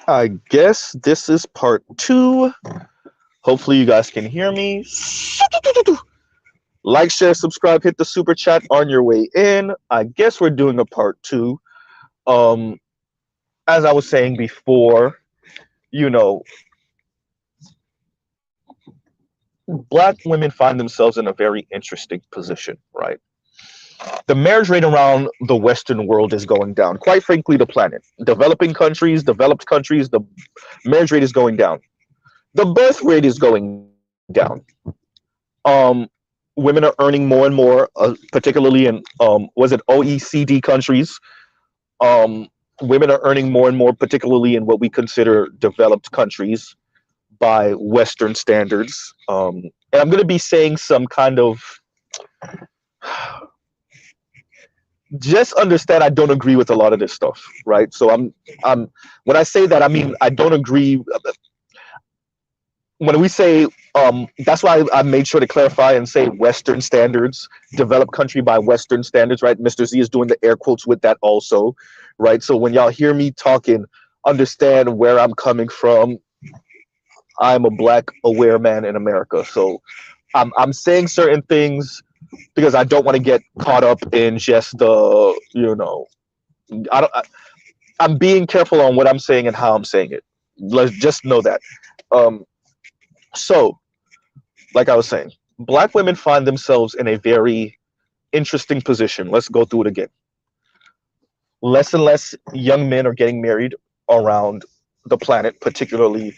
I guess this is part two. Hopefully, you guys can hear me. Like, share, subscribe, hit the super chat on your way in. I guess we're doing a part two. Um, as I was saying before, you know, black women find themselves in a very interesting position, right? The marriage rate around the Western world is going down. Quite frankly, the planet, developing countries, developed countries, the marriage rate is going down. The birth rate is going down. Um, Women are earning more and more, particularly in was it OECD countries. Um, Women are earning more and more, particularly in what we consider developed countries by Western standards. And I'm going to be saying some kind of just understand I don't agree with a lot of this stuff, right? So I'm when I say that, I mean I don't agree when we say that's why I made sure to clarify and say Western standards, developed country by Western standards, right? Mr. Z is doing the air quotes with that also, right? So when y'all hear me talking, understand where I'm coming from. I'm a black aware man in America, so I'm saying certain things because I don't want to get caught up in just the I don't. I'm being careful on what I'm saying and how I'm saying it. Let's just know that. Um, so like I was saying, black women find themselves in a very interesting position. Let's go through it again. Less and less young men are getting married around the planet, particularly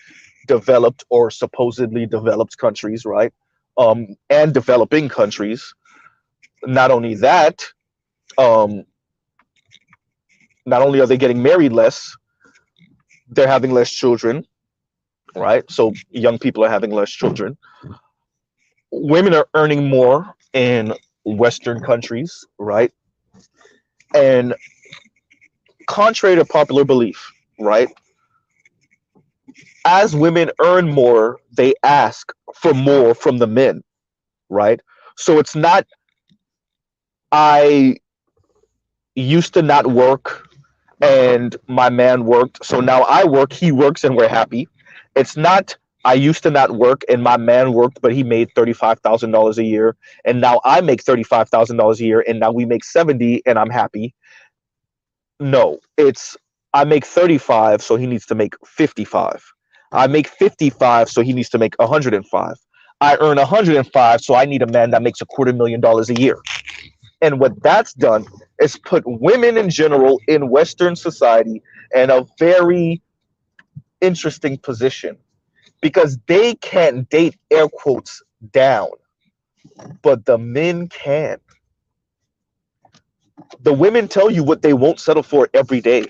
developed or supposedly developed countries, right? And developing countries. Not only that, um, not only are they getting married less, they're having less children, right? So young people are having less children. Women are earning more in Western countries, right? And contrary to popular belief, right? As women earn more, they ask for more from the men, right? So it's not, I used to not work and my man worked, so now I work, he works, and we're happy. It's not, I used to not work and my man worked, but he made $35,000 a year, and now I make $35,000 a year, and now we make 70, and I'm happy. No, it's I make 35, so he needs to make 55. I make 55, so he needs to make 105. I earn 105, so I need a man that makes $250,000 a year. And what that's done is put women in general in Western society in a very interesting position because they can't date air quotes down, but the men can. The women tell you what they won't settle for every day.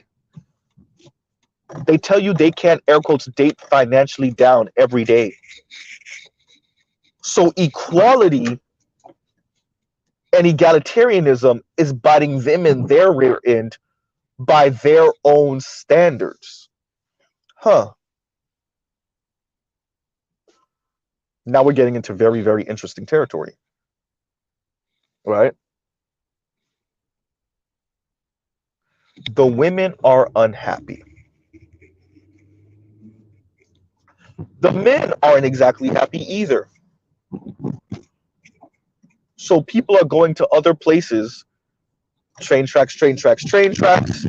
They tell you they can't air quotes date financially down every day. So equality and egalitarianism is biting them in their rear end by their own standards. Huh. Now we're getting into very, very interesting territory, right? The women are unhappy. The men aren't exactly happy either. So people are going to other places, train tracks, train tracks, train tracks.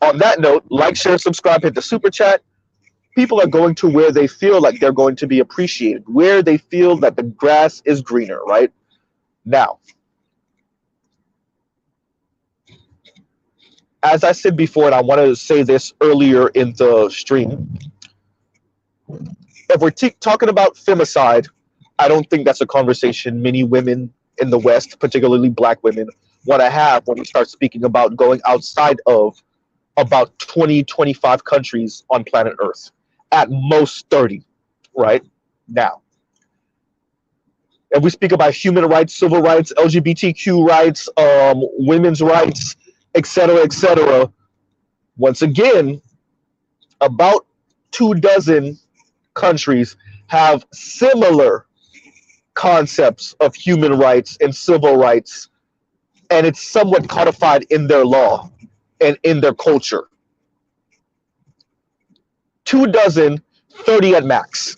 On that note, like, share, subscribe, hit the super chat. People are going to where they feel like they're going to be appreciated, where they feel that the grass is greener, right? Now, as I said before, and I wanted to say this earlier in the stream, if we're talking about femicide, I don't think that's a conversation many women in the West, particularly black women, want to have when we start speaking about going outside of about 20, 25 countries on planet Earth, at most 30, right? Now, if we speak about human rights, civil rights, LGBTQ rights, women's rights, etc., once again, about 24 countries have similar concepts of human rights and civil rights, and it's somewhat codified in their law and in their culture. 2 dozen, 30 at max,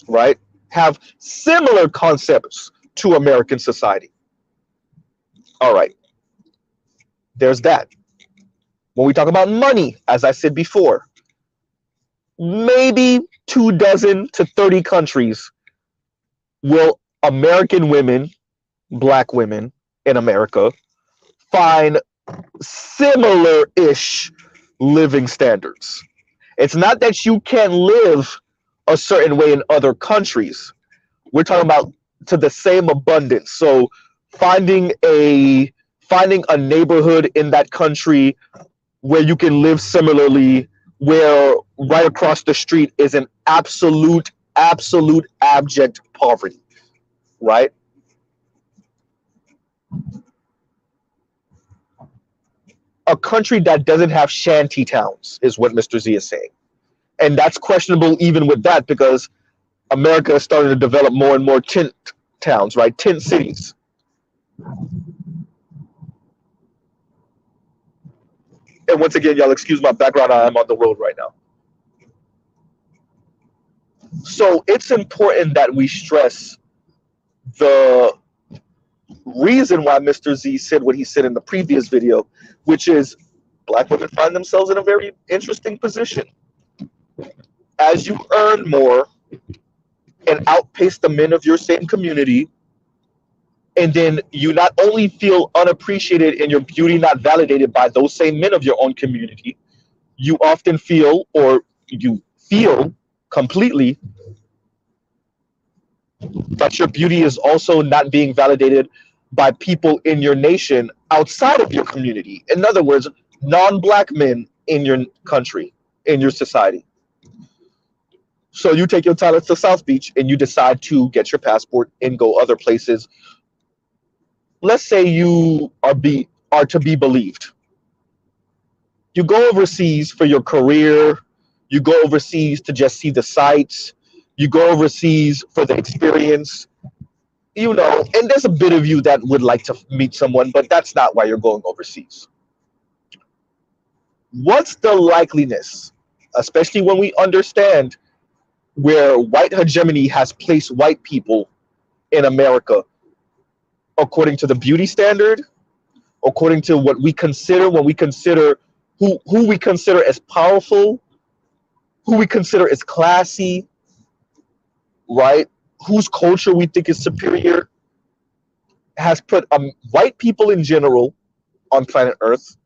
right? Have similar concepts to American society. All right, there's that. When we talk about money, as I said before, maybe 2 dozen to 30 countries will American women, black women in America, find similar-ish living standards. It's not that you can live a certain way in other countries. We're talking about to the same abundance. So finding a neighborhood in that country where you can live similarly, where right across the street is an absolute abject poverty, right? A country that doesn't have shanty towns is what Mr. Z is saying. And that's questionable even with that, because America is starting to develop more and more tent towns, right? Tent cities. And once again, y'all excuse my background, I am on the road right now. So it's important that we stress the reason why Mr. Z said what he said in the previous video, which is black women find themselves in a very interesting position. As you earn more and outpace the men of your same community, and then you not only feel unappreciated and your beauty not validated by those same men of your own community, you often feel, or you feel completely, that your beauty is also not being validated by people in your nation outside of your community. In other words, non-black men in your country, in your society. So you take your talents to South Beach and you decide to get your passport and go other places. Let's say you are to be believed. You go overseas for your career, you go overseas to just see the sights, you go overseas for the experience, you know, and there's a bit of you that would like to meet someone, but that's not why you're going overseas. What's the likeliness, especially when we understand where white hegemony has placed white people in America, according to the beauty standard, according to what we consider when we consider who we consider as powerful, who we consider as classy, right? Whose culture we think is superior, has put white people in general on planet Earth,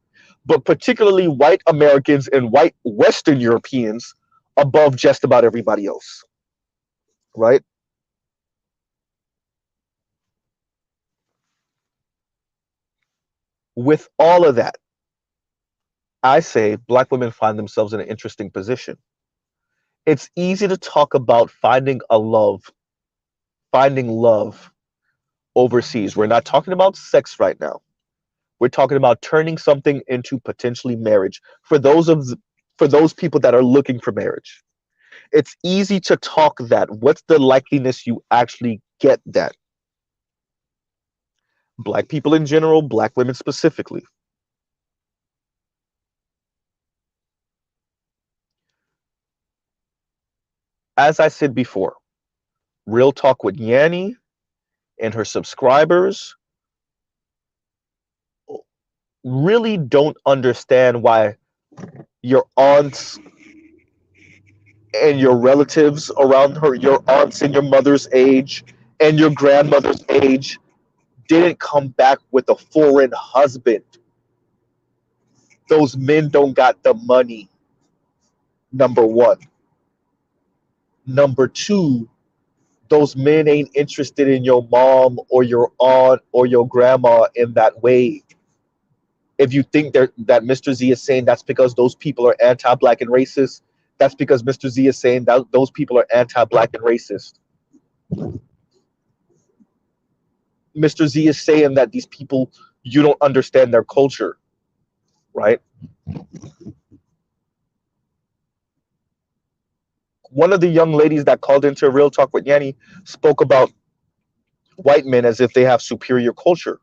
but particularly white Americans and white Western Europeans above just about everybody else, right? With all of that, I say black women find themselves in an interesting position. It's easy to talk about finding love overseas. We're not talking about sex right now. We're talking about turning something into potentially marriage for those people that are looking for marriage. It's easy to talk that. What's the likeliness you actually get that? Black people in general, black women specifically. As I said before, Real Talk with Yanni and her subscribers really don't understand why your aunts and your relatives around her, your aunts and your mother's age and your grandmother's age, didn't come back with a foreign husband. Those men don't got the money, number one. Number two, those men ain't interested in your mom or your aunt or your grandma in that way. If you think that Mr. Z is saying that's because those people are anti-black and racist, that's because Mr. Z is saying that those people are anti-black and racist. Mr. Z is saying that these people, you don't understand their culture, right? One of the young ladies that called into Real Talk with Yanni spoke about white men as if they have superior culture.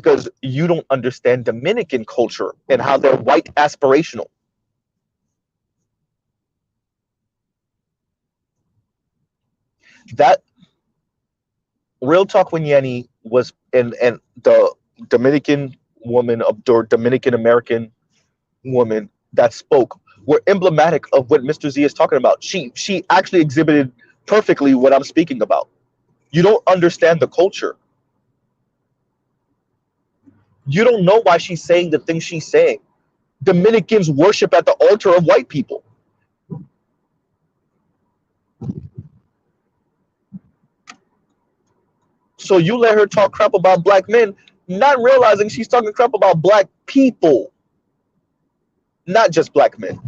because you don't understand Dominican culture and how they're white aspirational. That real talk when Yanni was and the Dominican woman or Dominican American woman that spoke were emblematic of what Mr. Z is talking about. She actually exhibited perfectly what I'm speaking about. You don't understand the culture. You don't know why she's saying the things she's saying. Dominicans worship at the altar of white people. So you let her talk crap about black men, not realizing she's talking crap about black people, not just black men.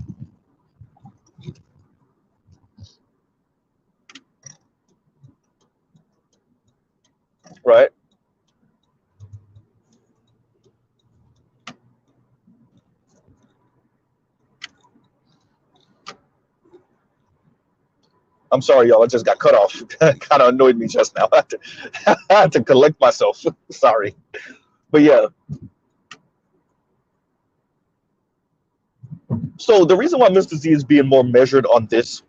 Right? I'm sorry, y'all. I just got cut off. Kind of annoyed me just now. I had to collect myself. Sorry. But yeah. So the reason why Mr. Z is being more measured on this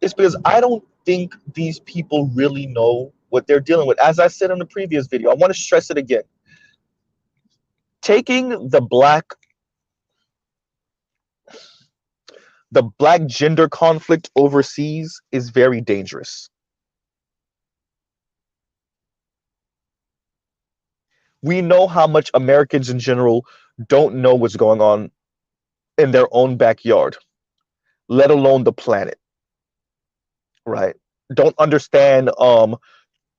is because I don't think these people really know what they're dealing with. As I said in the previous video, I want to stress it again. Taking the black gender conflict overseas is very dangerous. We know how much Americans in general don't know what's going on in their own backyard, let alone the planet, right? Don't understand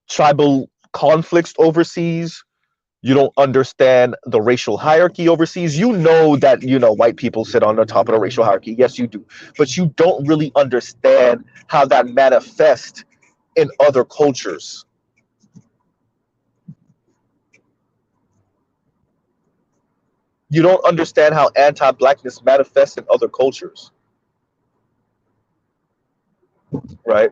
tribal conflicts overseas. You don't understand the racial hierarchy overseas. You know that, white people sit on the top of the racial hierarchy. Yes, you do. But you don't really understand how that manifests in other cultures. You don't understand how anti-blackness manifests in other cultures, right?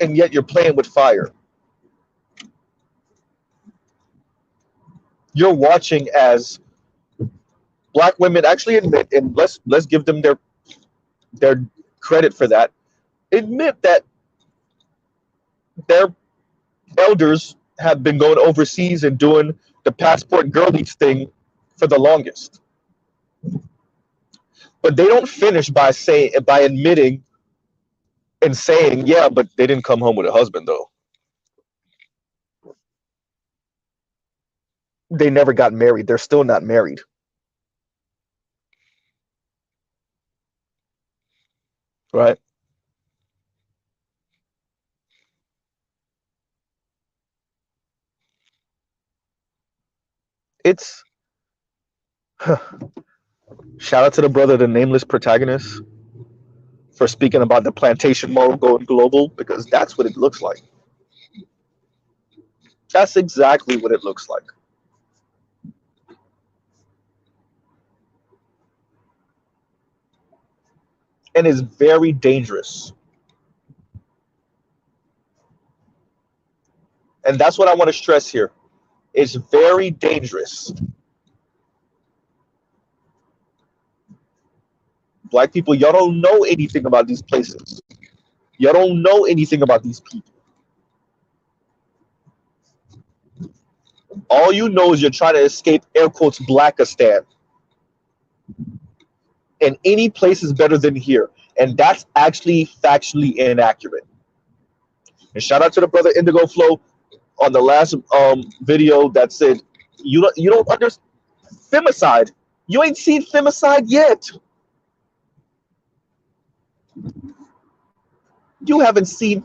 And yet you're playing with fire. You're watching as black women actually admit, and let's give them their credit for that, admit that their elders have been going overseas and doing the passport girlies thing for the longest. But they don't finish by admitting and saying, yeah, but they didn't come home with a husband though. They never got married. They're still not married. Right? It's shout out to the brother, the nameless protagonist, for speaking about the plantation model going global, because that's what it looks like. That's exactly what it looks like. And it's very dangerous. And that's what I want to stress here. It's very dangerous. Black people, y'all don't know anything about these places. Y'all don't know anything about these people. All you know is you're trying to escape air quotes Blackistan. And any place is better than here. And that's actually factually inaccurate. And shout out to the brother Indigo Flow on the last video that said you don't understand femicide. You ain't seen femicide yet. You haven't seen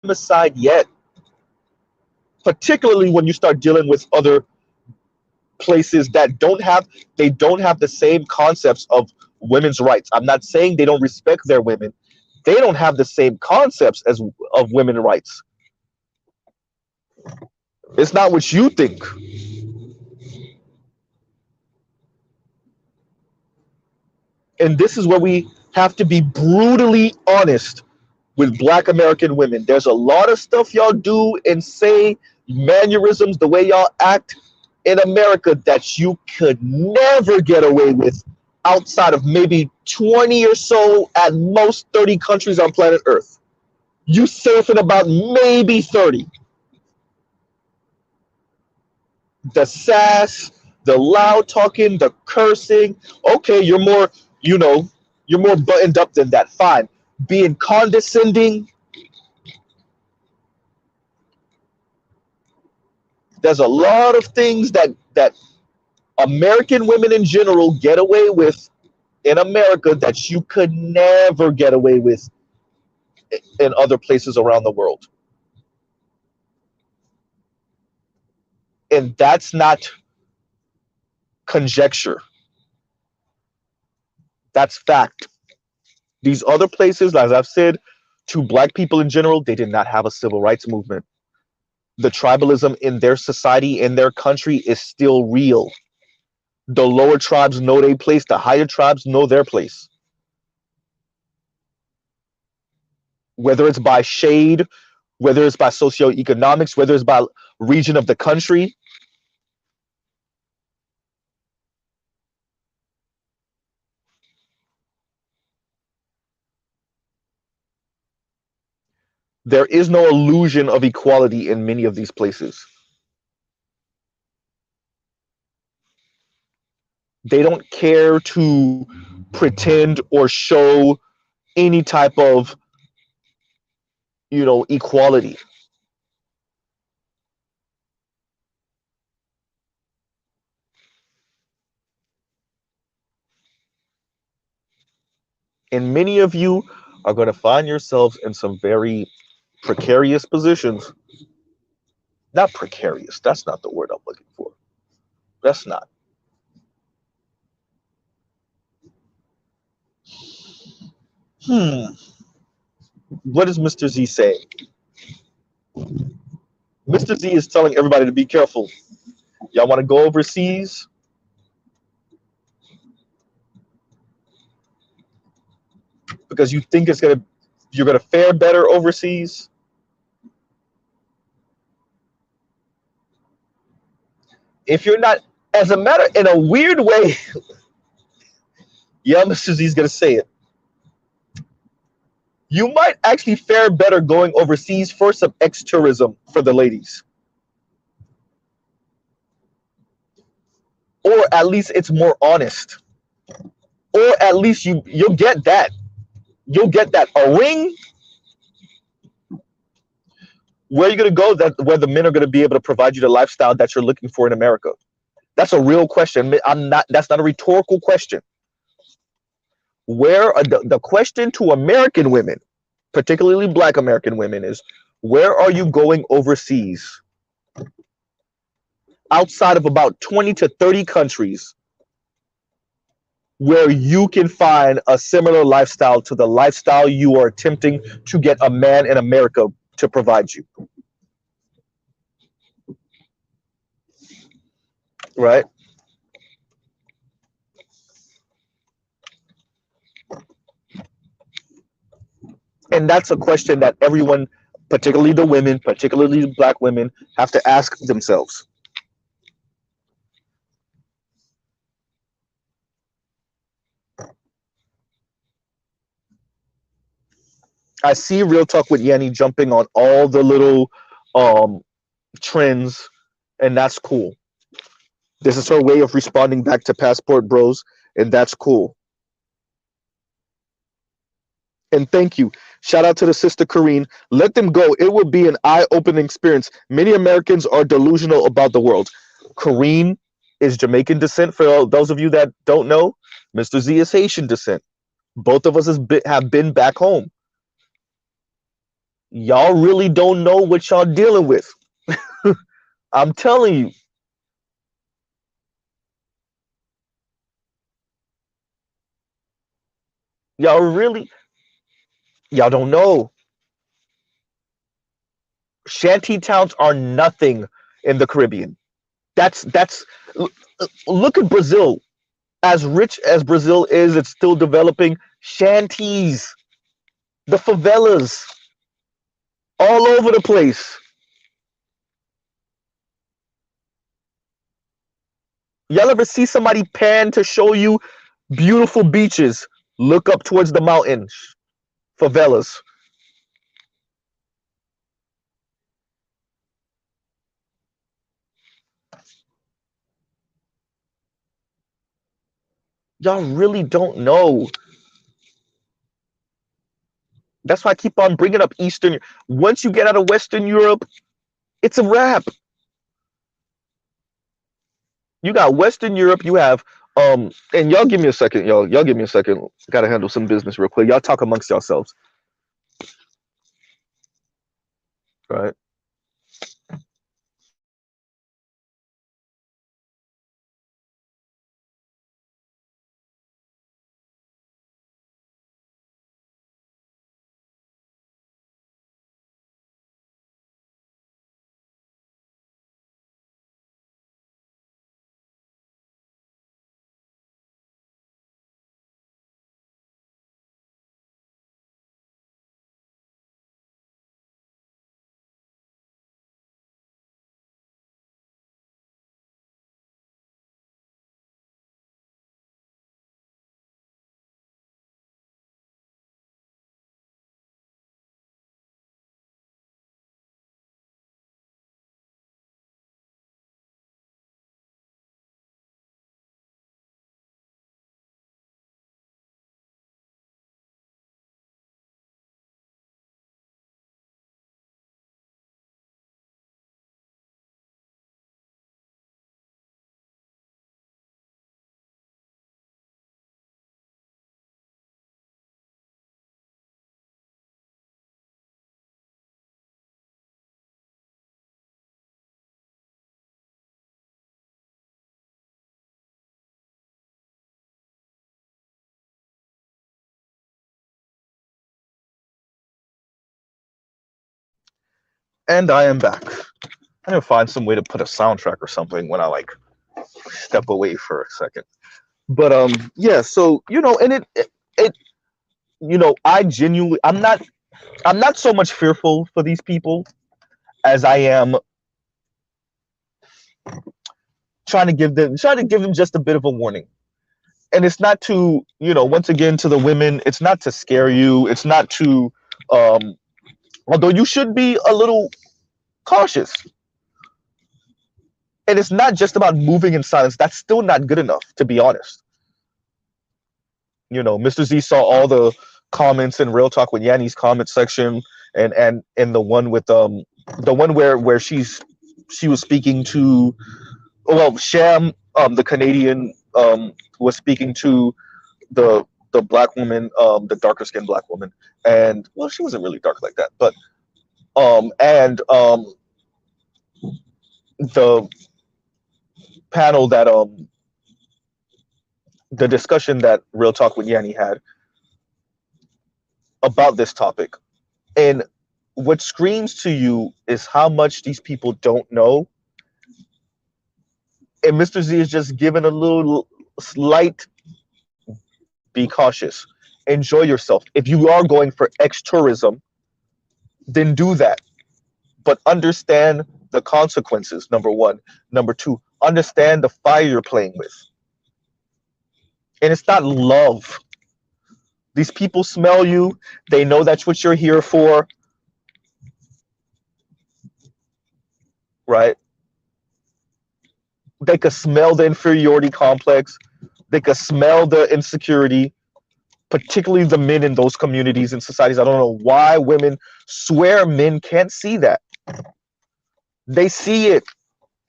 femicide yet. Particularly when you start dealing with other places that don't have the same concepts of women's rights. I'm not saying they don't respect their women. They don't have the same concepts as of women's rights. It's not what you think. And this is where we have to be brutally honest with Black American women. There's a lot of stuff y'all do and say, mannerisms, the way y'all act in America that you could never get away with outside of maybe 20 or so, at most 30 countries on planet Earth. You safe in about maybe 30. The sass, the loud talking, the cursing. Okay, you're more, you know, you're more buttoned up than that. Fine. Being condescending. There's a lot of things that American women in general get away with in America that you could never get away with in other places around the world. And that's not conjecture. That's fact. These other places, as I've said, to Black people in general, they did not have a civil rights movement. The tribalism in their society, in their country, is still real. The lower tribes know their place, the higher tribes know their place. Whether it's by shade, whether it's by socioeconomics, whether it's by region of the country. There is no illusion of equality in many of these places. They don't care to pretend or show any type of, equality. And many of you are going to find yourselves in some very precarious positions. Not precarious, that's not the word I'm looking for. That's not. What is Mr. Z saying? Mr. Z is telling everybody to be careful. Y'all want to go overseas? Because you think you're gonna fare better overseas? If you're not, as a matter, in a weird way, yeah, Mr. Z is gonna say it. You might actually fare better going overseas for some ex-tourism for the ladies. Or at least it's more honest. Or at least you'll get that. You'll get that. A ring. Where are you gonna go that where the men are gonna be able to provide you the lifestyle that you're looking for in America? That's a real question. That's not a rhetorical question. Where are the question to American women, particularly Black American women, is where are you going overseas? Outside of about 20 to 30 countries where you can find a similar lifestyle to the lifestyle you are attempting to get a man in America to provide you. Right? And that's a question that everyone, particularly the women, particularly the Black women, have to ask themselves. I see Real Talk with Yanni jumping on all the little um, trends, and that's cool. This is her way of responding back to Passport Bros, and that's cool. And thank you. Shout out to the sister Kareen. Let them go. It will be an eye-opening experience. Many Americans are delusional about the world. Kareen is Jamaican descent. For those of you that don't know, Mr. Z is Haitian descent. Both of us have been back home. Y'all really don't know what y'all dealing with. I'm telling you. Y'all don't know. Shanty towns are nothing in the Caribbean. That's look at Brazil. As rich as Brazil is, it's still developing shanties. The favelas all over the place. Y'all ever see somebody pan to show you beautiful beaches? Look up towards the mountains. Favelas. Y'all really don't know. That's why I keep on bringing up Eastern. Once you get out of Western Europe, it's a wrap. You got Western Europe. You have and y'all give me a second, y'all. Y'all give me a second. Gotta handle some business real quick. Y'all talk amongst yourselves, right? And I am back. I need to find some way to put a soundtrack or something when I like step away for a second. But yeah. So and it I genuinely, I'm not so much fearful for these people as I am trying to give them just a bit of a warning. And it's not to, once again, to the women, it's not to scare you. It's not to, um, although you should be a little cautious. And it's not just about moving in silence. That's still not good enough, to be honest. Mr. Z saw all the comments in Real Talk with Yanni's comment section, and the one where she was speaking to, well, Sham, the Canadian, was speaking to the black woman, the darker skinned black woman, and well, she wasn't really dark like that, but and the panel that the discussion that Real Talk with Yanni had about this topic, and what screams to you is how much these people don't know, and Mr. Z is just giving a little slight, be cautious, enjoy yourself. If you are going for X tourism, then do that, but understand the consequences. Number one. Number two, understand the fire you're playing with. And it's not love. These people smell you. They know that's what you're here for, right? They could smell the inferiority complex. They could smell the insecurity, particularly the men in those communities and societies. I don't know why women swear men can't see that. They see it.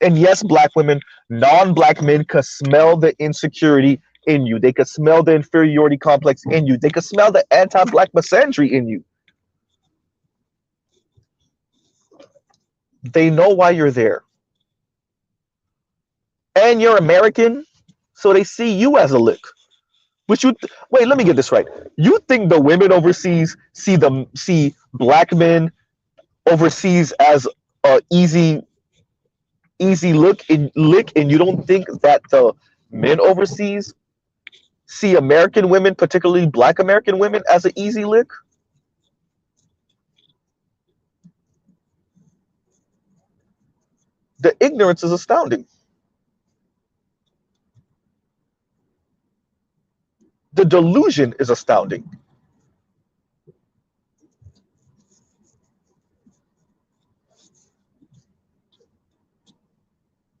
And yes, black women, non-black men could smell the insecurity in you. They could smell the inferiority complex in you. They could smell the anti-black misandry in you. They know why you're there. And you're American, so they see you as a lick. Which wait, let me get this right. You think the women overseas see black men overseas as a easy lick, and you don't think that the men overseas see American women, particularly black American women, as an easy lick? The ignorance is astounding. The delusion is astounding.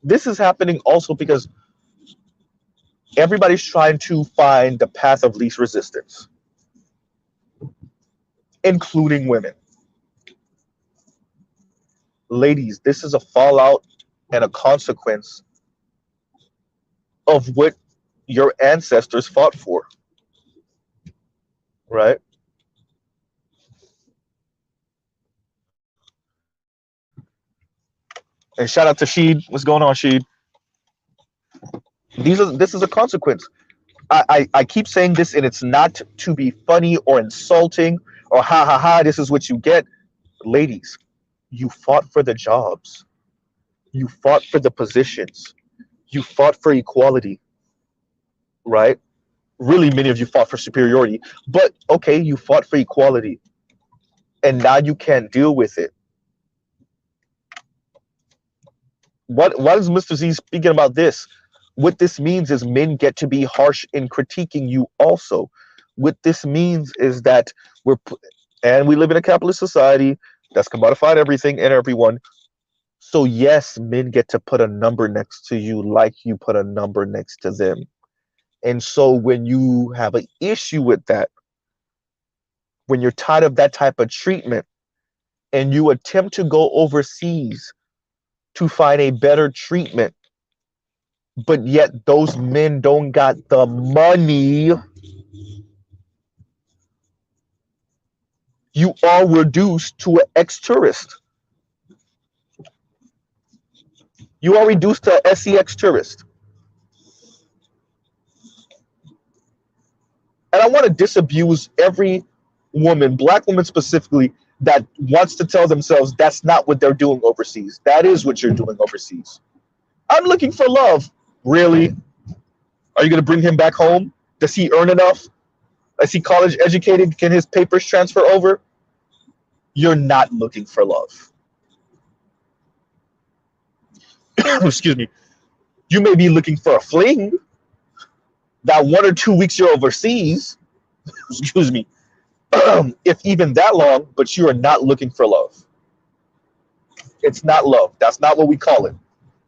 This is happening also because everybody's trying to find the path of least resistance, including women. Ladies, this is a fallout and a consequence of what your ancestors fought for, right? And shout out to Sheed. What's going on, Sheed? This is a consequence. I keep saying this, and it's not to be funny or insulting or ha ha ha, this is what you get. Ladies, you fought for the jobs, you fought for the positions, you fought for equality, right? Really, many of you fought for superiority, but okay, you fought for equality, and now you can't deal with it. What is Mr. Z speaking about this? What this means is men get to be harsh in critiquing you also. What this means is that and we live in a capitalist society that's commodified everything and everyone. So yes, men get to put a number next to you like you put a number next to them. And so when you have an issue with that, when you're tired of that type of treatment and you attempt to go overseas to find a better treatment, but yet those men don't got the money, you are reduced to an ex-tourist. You are reduced to an SEX tourist. And I want to disabuse every woman, black woman specifically, that wants to tell themselves that's not what they're doing overseas. That is what you're doing overseas. I'm looking for love. Really? Are you going to bring him back home? Does he earn enough? Is he college educated? Can his papers transfer over? You're not looking for love. Excuse me. You may be looking for a fling. That 1 or 2 weeks you're overseas. Excuse me. If even that long, but you are not looking for love. It's not love. That's not what we call it.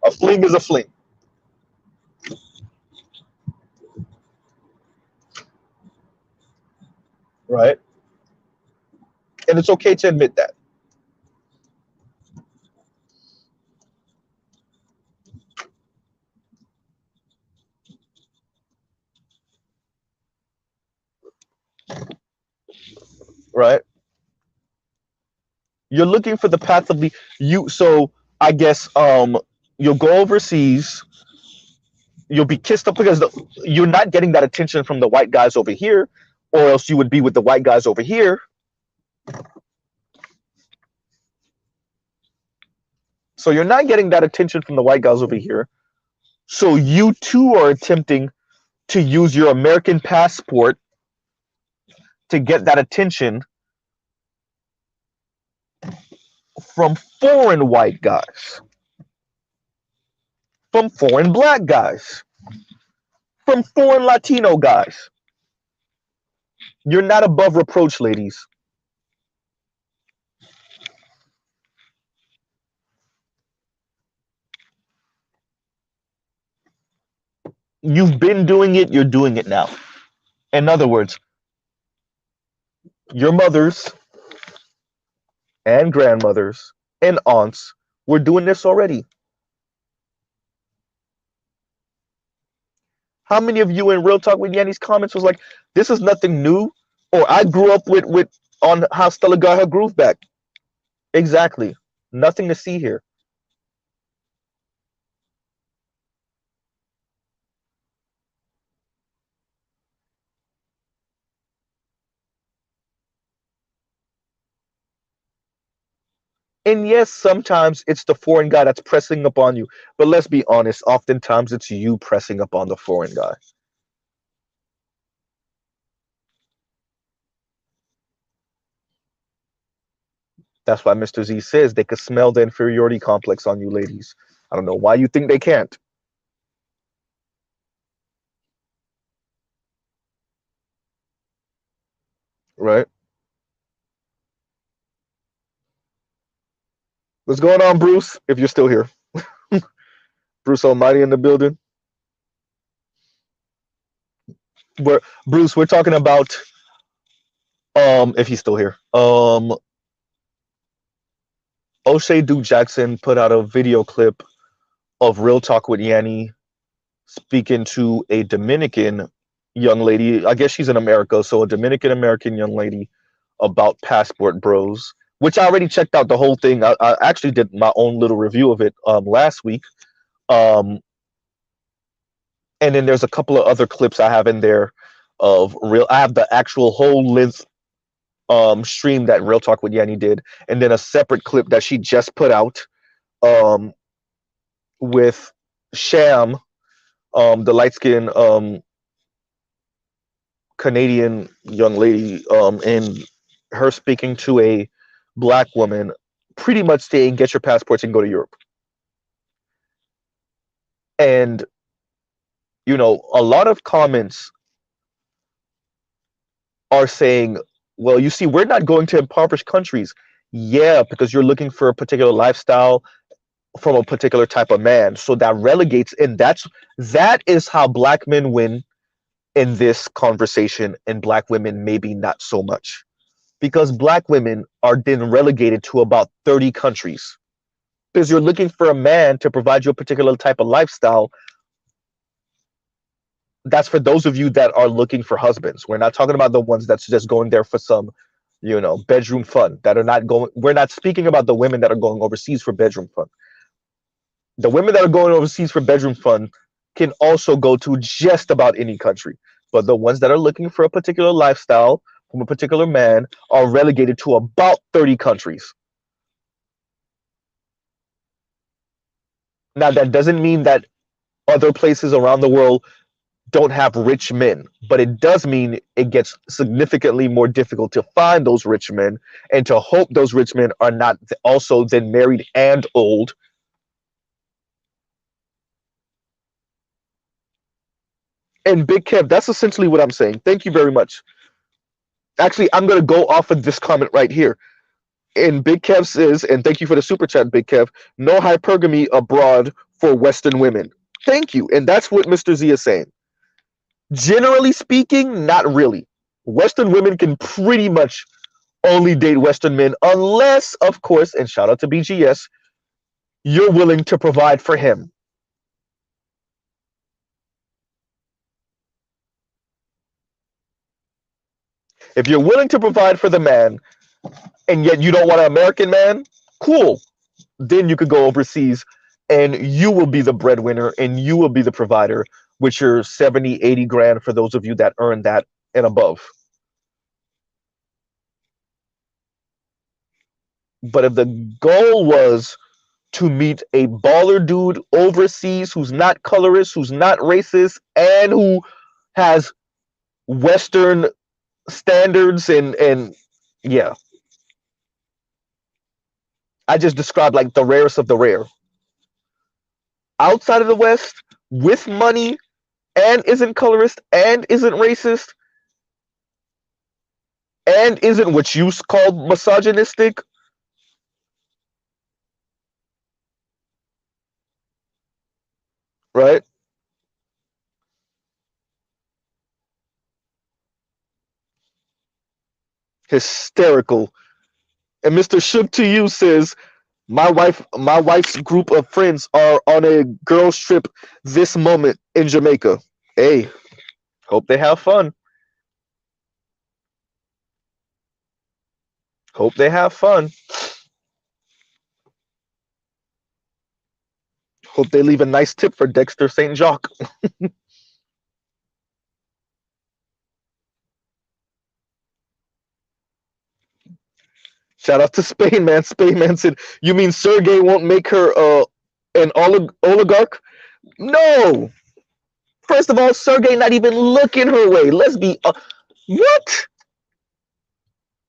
A fling is a fling. Right? And it's okay to admit that. Right? You're looking for the path of the you. So I guess you'll go overseas. You'll be kissed up because you're not getting that attention from the white guys over here, or else you would be with the white guys over here. So you're not getting that attention from the white guys over here. So you too are attempting to use your American passport to get that attention from foreign white guys, from foreign black guys, from foreign Latino guys. You're not above reproach, ladies. You've been doing it, you're doing it now. In other words, your mothers and grandmothers and aunts were doing this already. How many of you in Real Talk with Yanni's comments was like, this is nothing new? Or I grew up with on how Stella got her groove back. Exactly. Nothing to see here. And yes, sometimes it's the foreign guy that's pressing upon you. But let's be honest, oftentimes it's you pressing upon the foreign guy. That's why Mr. Z says they could smell the inferiority complex on you ladies. I don't know why you think they can't. Right? What's going on, Bruce? If you're still here, Bruce Almighty in the building. We're Bruce. We're talking about if he's still here. O'Shea Duke Jackson put out a video clip of Real Talk with Yanni speaking to a Dominican young lady. I guess she's in America, so a Dominican American young lady about Passport Bros, which I already checked out the whole thing. I actually did my own little review of it last week. Um, and then there's a couple of other clips I have in there of real. I have the actual whole length stream that Real Talk with Yanni did, and then a separate clip that she just put out um, with Sham, the light skinned Canadian young lady, and her speaking to a black woman, pretty much saying, "Get your passports and go to Europe." And a lot of comments are saying, "Well, you see, we're not going to impoverished countries." Yeah, because you're looking for a particular lifestyle from a particular type of man. So that relegates, and that is how black men win in this conversation, and black women maybe not so much. Because black women are then relegated to about 30 countries. Because you're looking for a man to provide you a particular type of lifestyle. That's for those of you that are looking for husbands. We're not talking about the ones that's just going there for some, bedroom fun, that are not going. We're not speaking about the women that are going overseas for bedroom fun. The women that are going overseas for bedroom fun can also go to just about any country. But the ones that are looking for a particular lifestyle from a particular man are relegated to about 30 countries. Now, that doesn't mean that other places around the world don't have rich men, but it does mean it gets significantly more difficult to find those rich men, and to hope those rich men are not also then married and old. And Big Kev, that's essentially what I'm saying. Thank you very much. Actually, I'm going to go off of this comment right here. And Big Kev says, and thank you for the super chat, Big Kev, no hypergamy abroad for Western women. Thank you. And that's what Mr. Z is saying. Generally speaking, not really. Western women can pretty much only date Western men unless, of course, and shout out to BGS, you're willing to provide for him. If you're willing to provide for the man, and yet you don't want an American man, cool. Then you could go overseas and you will be the breadwinner and you will be the provider with your 70, 80 grand for those of you that earn that and above. But if the goal was to meet a baller dude overseas who's not colorist, who's not racist, and who has Western standards and yeah, I just described like the rarest of the rare. Outside of the West, with money, and isn't colorist, and isn't racist, and isn't what you call misogynistic, right? Hysterical. And Mr. Shook to you says, my wife's group of friends are on a girls trip this moment in Jamaica. Hey, hope they have fun. Hope they have fun. Hope they leave a nice tip for Dexter St. Jacques. Shout out to Spain Man. Spain Man said, "You mean Sergey won't make her an oligarch?" No. First of all, Sergey not even looking her way. Let's be what?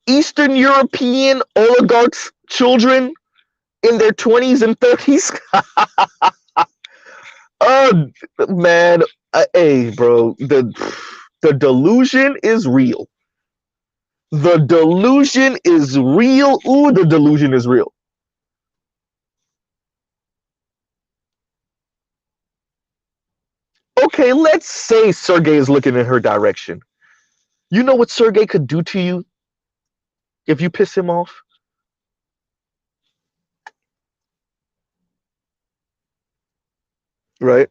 Eastern European oligarchs' children in their 20s and 30s. Oh man, hey bro, the delusion is real. The delusion is real. Ooh, the delusion is real. Okay, let's say Sergey is looking in her direction. You know what Sergey could do to you if you piss him off, right?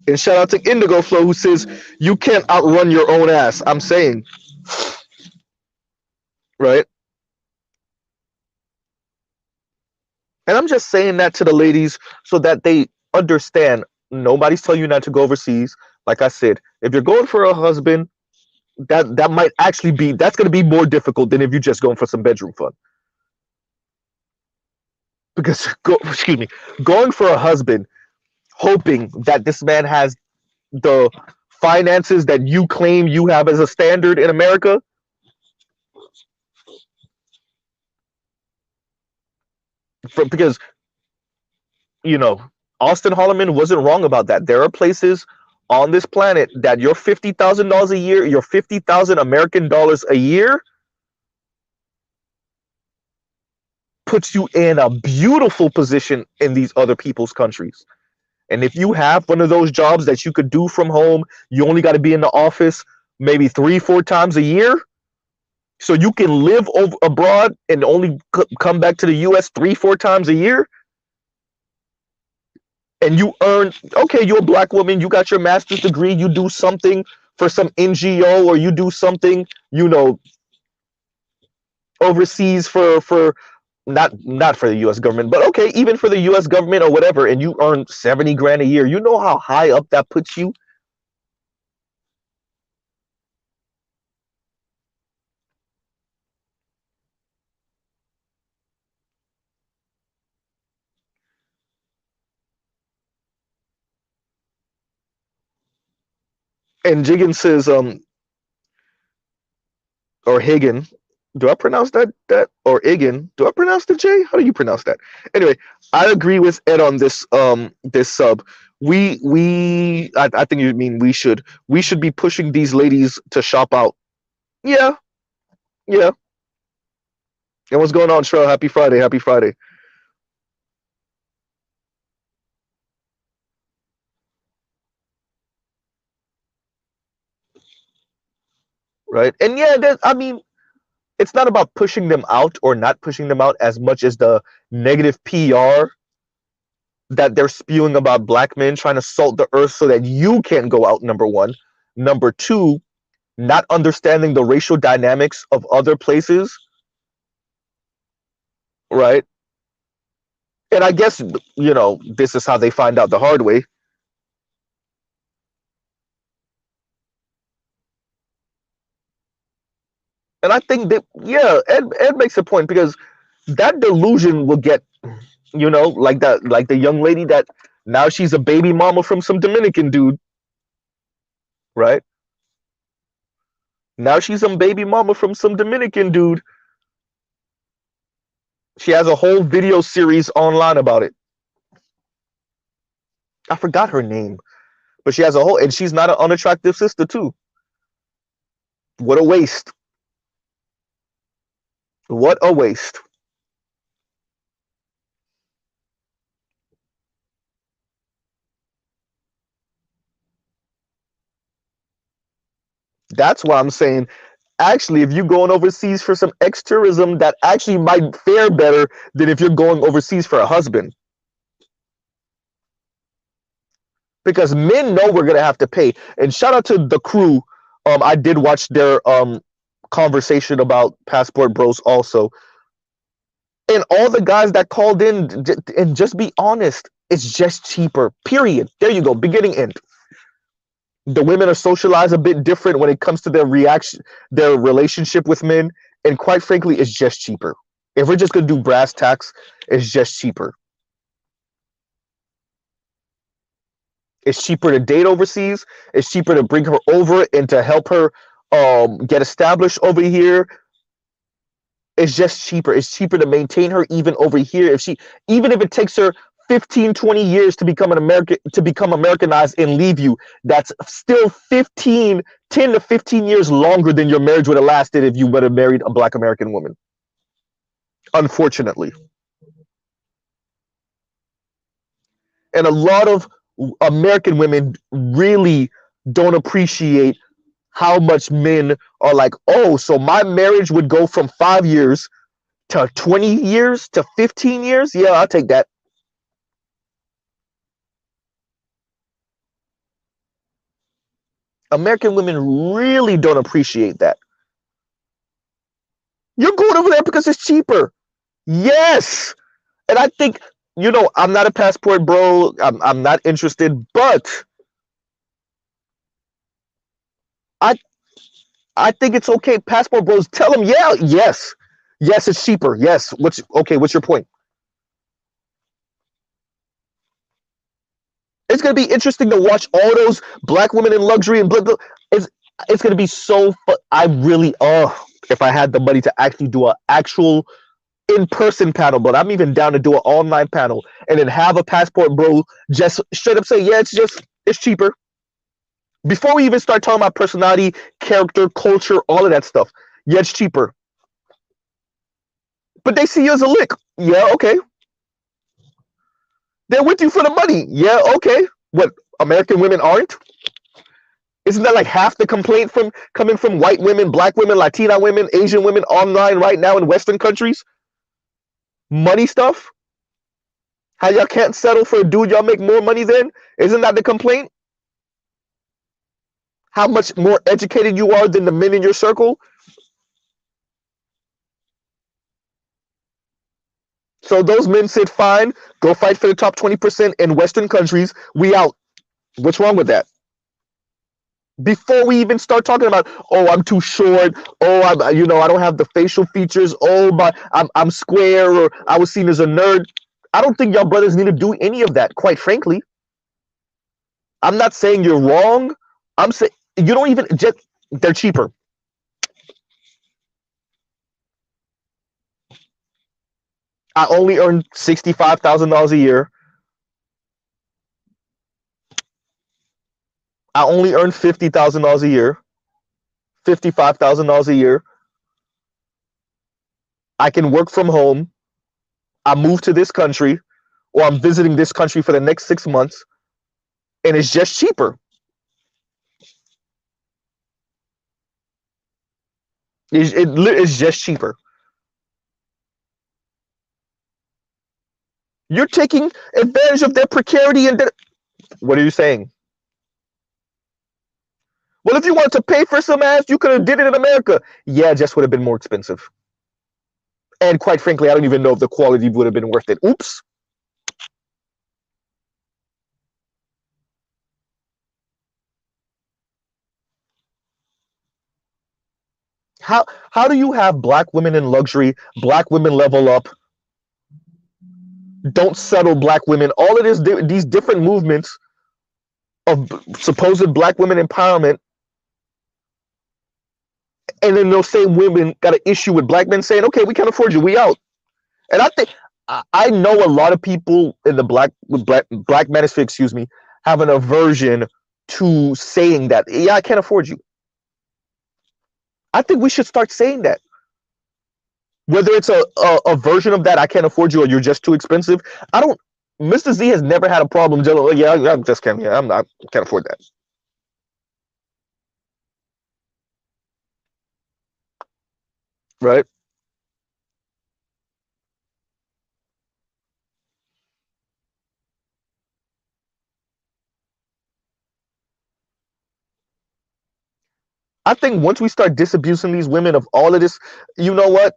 And shout out to Indigo Flow who says you can't outrun your own ass. I'm saying, right? And I'm just saying that to the ladies so that they understand nobody's telling you not to go overseas. Like I said, if you're going for a husband, that might actually be that's going to be more difficult than if you're just going for some bedroom fun. Because excuse me, going for a husband, hoping that this man has the finances that you claim you have as a standard in America, because you know, Austin Holloman wasn't wrong about that. There are places on this planet that your $50,000 a year, your 50,000 American dollars a year puts you in a beautiful position in these other people's countries. And if you have one of those jobs that you could do from home, you only got to be in the office maybe 3, 4 times a year. So you can live abroad and only come back to the US 3, 4 times a year. And you earn, okay, you're a black woman, you got your master's degree, you do something for some NGO or you do something, overseas for not for the US government, but okay, even for the US government or whatever, and you earn 70 grand a year. You know how high up that puts you? And Jiggin says, or Higgin, do I pronounce that or Iggin? Do I pronounce the J? How do you pronounce that? Anyway, I agree with Ed on this sub. I think you mean we should be pushing these ladies to shop out. Yeah, yeah. And what's going on, Shrell? Happy Friday, happy Friday. Right? And yeah, I mean, it's not about pushing them out or not pushing them out as much as the negative PR that they're spewing about black men trying to salt the earth so that you can't go out, number one. Number two, not understanding the racial dynamics of other places, right? And I guess, this is how they find out the hard way. And I think that, yeah, Ed makes a point because that delusion will get, like the young lady that now she's a baby mama from some Dominican dude, right? Now she's some baby mama from some Dominican dude. She has a whole video series online about it. I forgot her name, but she has a whole, and she's not an unattractive sister too. What a waste. What a waste. That's why I'm saying, actually, if you're going overseas for some ex-tourism, that actually might fare better than if you're going overseas for a husband. Because men know we're gonna have to pay. And shout out to the crew. I did watch their conversation about Passport Bros also. And all the guys that called in, and just be honest, it's just cheaper. Period. There you go. Beginning, end. The women are socialized a bit different when it comes to their reaction, their relationship with men, and quite frankly, it's just cheaper. If we're just gonna do brass tacks, it's just cheaper. It's cheaper to date overseas. It's cheaper to bring her over and to help her get established over here. It's just cheaper. It's cheaper to maintain her even over here. Even if it takes her 15, 20 years to become an American, to become Americanized and leave you, that's still 10 to 15 years longer than your marriage would have lasted if you would have married a Black American woman. Unfortunately. And a lot of American women really don't appreciate how much men are like, oh, so my marriage would go from 5 years to 20 years to 15 years? Yeah, I'll take that. American women really don't appreciate that. You're going over there because it's cheaper. Yes. And I think, I'm not a passport bro. I'm not interested, but I I think it's okay. Passport bros, tell them, yeah, yes. Yes, it's cheaper. Yes. What's your point? It's gonna be interesting to watch all those Black women in luxury and blah, blah. It's it's gonna be so fun. I really, if I had the money to actually do an actual in-person panel, but I'm even down to do an online panel and then have a passport bro just straight up say, yeah, it's cheaper. Before we even start talking about personality, character, culture, all of that stuff. Yeah, it's cheaper. But they see you as a lick. Yeah, okay. They're with you for the money. Yeah, okay. What, American women aren't? Isn't that like half the complaint from coming from white women, Black women, Latina women, Asian women online right now in Western countries? Money stuff? How y'all can't settle for a dude y'all make more money than? Isn't that the complaint? How much more educated you are than the men in your circle? So those men said, fine, go fight for the top 20% in Western countries. We out. What's wrong with that? Before we even start talking about, oh, I'm too short. Oh, I don't have the facial features. Oh, but I'm square, or I was seen as a nerd. I don't think y'all brothers need to do any of that, quite frankly. I'm not saying you're wrong. I'm saying you don't even just, they're cheaper. I only earn $65,000 a year. I only earn $50,000 a year. $55,000 a year. I can work from home. I move to this country, or I'm visiting this country for the next 6 months, and it's just cheaper. It's just cheaper. You're taking advantage of their precarity and what are you saying? Well, if you wanted to pay for some ass, you could have did it in America. Yeah, it just would have been more expensive. And quite frankly, I don't even know if the quality would have been worth it. Oops. How do you have Black women in luxury, Black women level up, don't settle Black women, all of these different movements of supposed Black women empowerment, and then those same women got an issue with Black men saying, okay, we can't afford you, we out. And I think I know a lot of people in the black manosphere, excuse me, have an aversion to saying that, yeah, I can't afford you. I think we should start saying that. Whether it's a version of that, I can't afford you, or you're just too expensive. I don't. Mr. Z has never had a problem telling, oh, yeah, I just can't. Yeah, I'm not. Can't afford that. Right. I think once we start disabusing these women of all of this, you know what?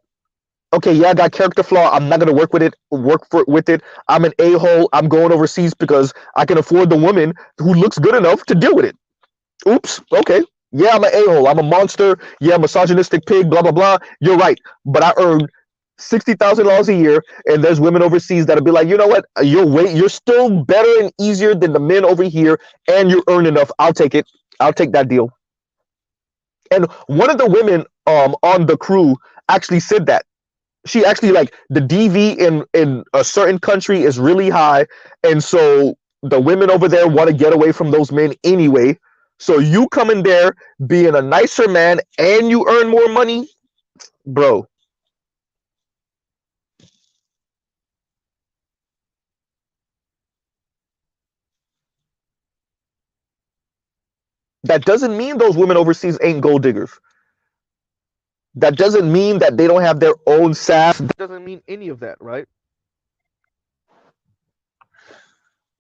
Okay, yeah, I got character flaw. I'm not gonna work with it. With it. I'm an a-hole. I'm going overseas because I can afford the woman who looks good enough to deal with it. Oops. Okay. Yeah, I'm an a-hole. I'm a monster. Yeah, misogynistic pig. Blah blah blah. You're right. But I earn $60,000 a year, and there's women overseas that'll be like, you know what? You're still better and easier than the men over here, and you earn enough. I'll take it. I'll take that deal. And one of the women on the crew actually said that. She actually, like, the DV in a certain country is really high, and so the women over there want to get away from those men anyway. So you come in there being a nicer man and you earn more money, bro. That doesn't mean those women overseas ain't gold diggers. That doesn't mean that they don't have their own sass. That doesn't mean any of that, right?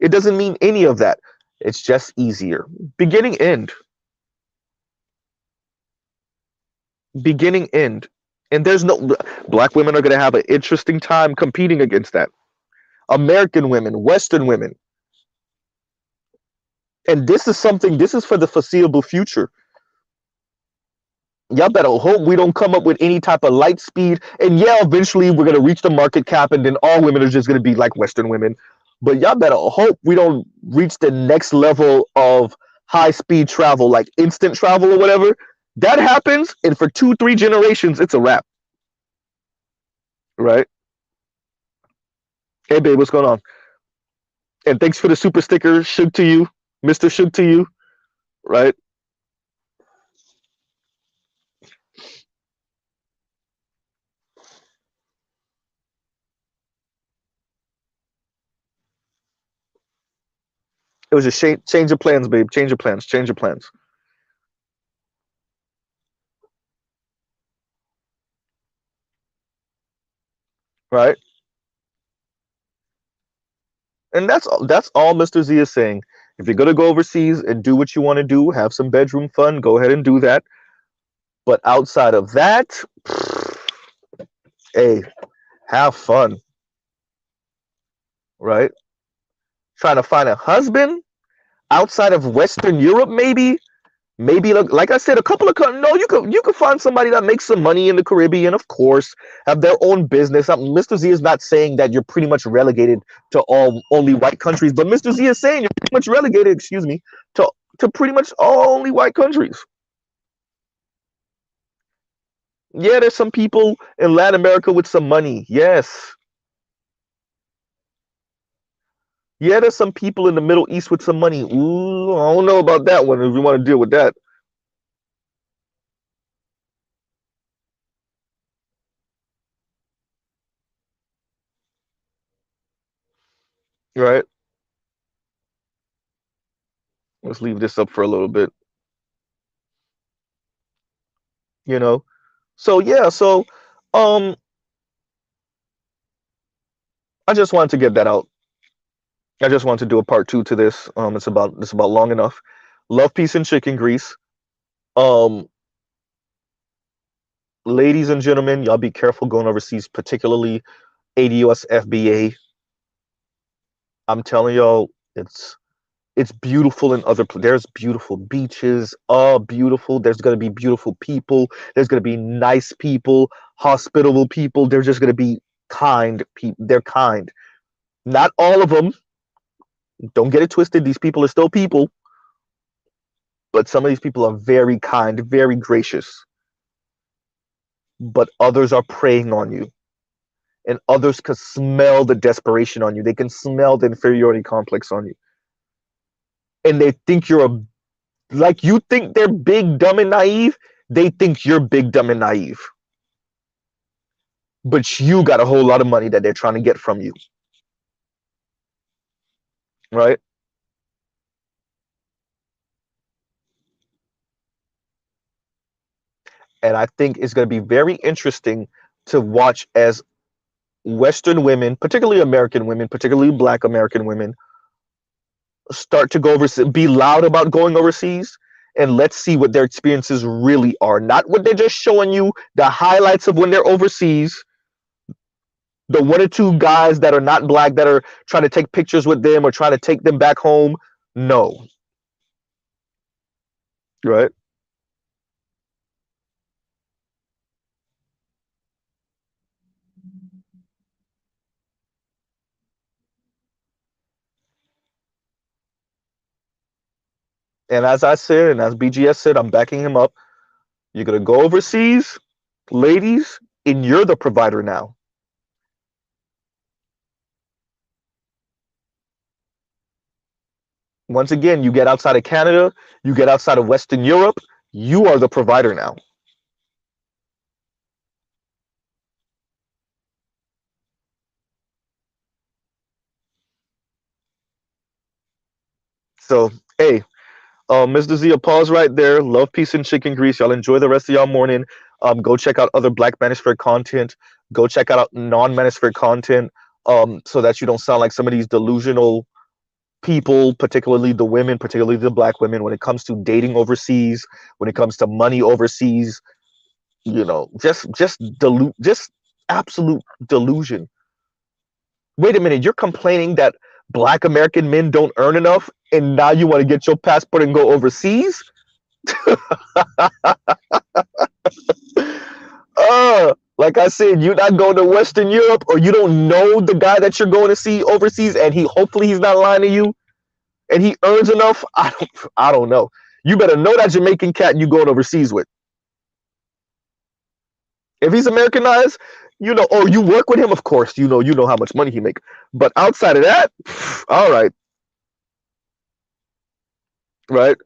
It doesn't mean any of that. It's just easier. Beginning, end. Beginning, end. And there's no, black women are going to have an interesting time competing against that. American women, Western women. And this is something, this is for the foreseeable future. Y'all better hope we don't come up with any type of light speed. And yeah, eventually we're going to reach the market cap and then all women are just going to be like Western women. But y'all better hope we don't reach the next level of high speed travel, like instant travel or whatever. That happens, and for 2, 3 generations, it's a wrap, right? Hey, babe, what's going on? And thanks for the super sticker, Shug to you, Mr. Shug to you, right? It was just change your plans, babe. Change your plans. Change your plans, right? And that's all Mr. Z is saying. If you're gonna go overseas and do what you want to do, have some bedroom fun, go ahead and do that. But outside of that, hey, have fun, right? Trying to find a husband outside of Western Europe, maybe like I said, a couple of no, you could find somebody that makes some money in the Caribbean, of course, have their own business. Mr. Z is not saying that you're pretty much relegated to all only white countries, but Mr. Z is saying you're pretty much relegated, excuse me, to pretty much all only white countries. Yeah, there's some people in Latin America with some money. Yes. Yeah, there's some people in the Middle East with some money. Ooh, I don't know about that one if you want to deal with that, right? Let's leave this up for a little bit, you know. So yeah, so um I just wanted to get that out. I just wanted to do a part two to this. It's about long enough. Love, peace, and chicken grease. Um, Ladies and gentlemen, y'all be careful going overseas, particularly ADUS FBA. I'm telling y'all, it's beautiful in other there's beautiful beaches, beautiful. There's gonna be beautiful people. There's gonna be nice people, hospitable people. They're just gonna be kind people. They're kind. Not all of them. Don't get it twisted. These people are still people, but some of these people are very kind, very gracious. But others are preying on you, and others can smell the desperation on you. They can smell the inferiority complex on you, and they think you're a like you think they're big, dumb, and naive. They think you're big, dumb, and naive, but you got a whole lot of money that they're trying to get from you, right? And I think it's going to be very interesting to watch as Western women, particularly American women, particularly Black American women, start to go overseas, be loud about going overseas, and let's see what their experiences really are. Not what they're just showing you, the highlights of when they're overseas, the 1 or 2 guys that are not black that are trying to take pictures with them or trying to take them back home. No, right? And as I said, and as BGS said, I'm backing him up. You're gonna go overseas, ladies. and you're the provider now. Once again, you get outside of Canada, you get outside of Western Europe, you are the provider now. So, hey, Mr. Zia, pause right there. Love, peace, and chicken grease. Y'all enjoy the rest of y'all morning. Go check out other Black Manosphere content. Go check out non-Manosphere content, so that you don't sound like some of these delusional people, particularly the women, particularly the Black women, when it comes to dating overseas, when it comes to money overseas. Just absolute delusion. Wait a minute, you're complaining that Black American men don't earn enough, and now you want to get your passport and go overseas? Like I said, you're not going to Western Europe, or you don't know the guy that you're going to see overseas, and hopefully he's not lying to you, and he earns enough. I don't know. You better know that Jamaican cat you going overseas with. If he's Americanized, or you work with him, of course, you know how much money he make. But outside of that, all right, right.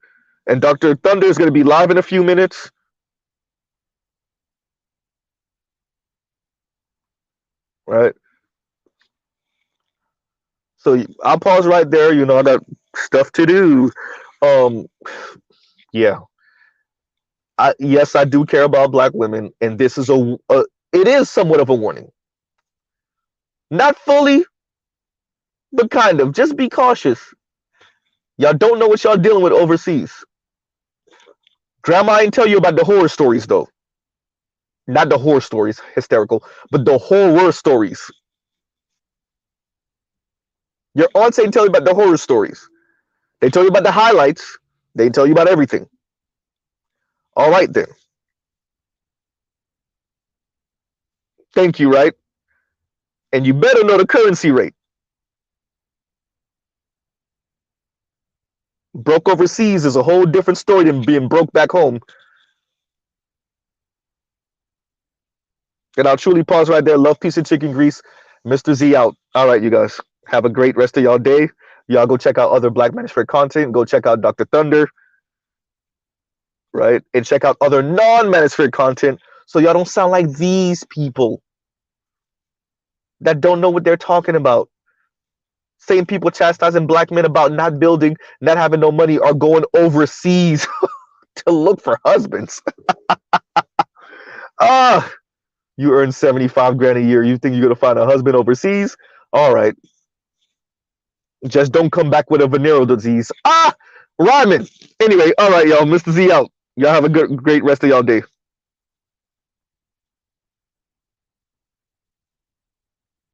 And Dr. Thunder is going to be live in a few minutes. Right. So I'll pause right there. I got stuff to do. Um, yeah. Yes, I do care about Black women, and this is it is somewhat of a warning. Not fully, but kind of. Just be cautious. Y'all don't know what y'all dealing with overseas. Grandma ain't tell you about the horror stories though. Not the horror stories, hysterical, but the horror stories. Your aunts ain't tell you about the horror stories. They tell you about the highlights. They tell you about everything. All right then. Thank you, right? And you better know the currency rate. Broke overseas is a whole different story than being broke back home. And I'll truly pause right there. Love, peace, and chicken grease. Mr. Z out. All right, you guys. Have a great rest of y'all day. Y'all go check out other Black Manosphere content. Go check out Dr. Thunder. Right? And check out other non-Manosphere content, so y'all don't sound like these people that don't know what they're talking about. Same people chastising Black men about not building, not having no money, are going overseas to look for husbands. Ah, you earn 75 grand a year. You think you're gonna find a husband overseas? All right. Just don't come back with a venereal disease. Rhyming. Anyway, all right, y'all. Mr. Z out. Y'all have a great rest of y'all day.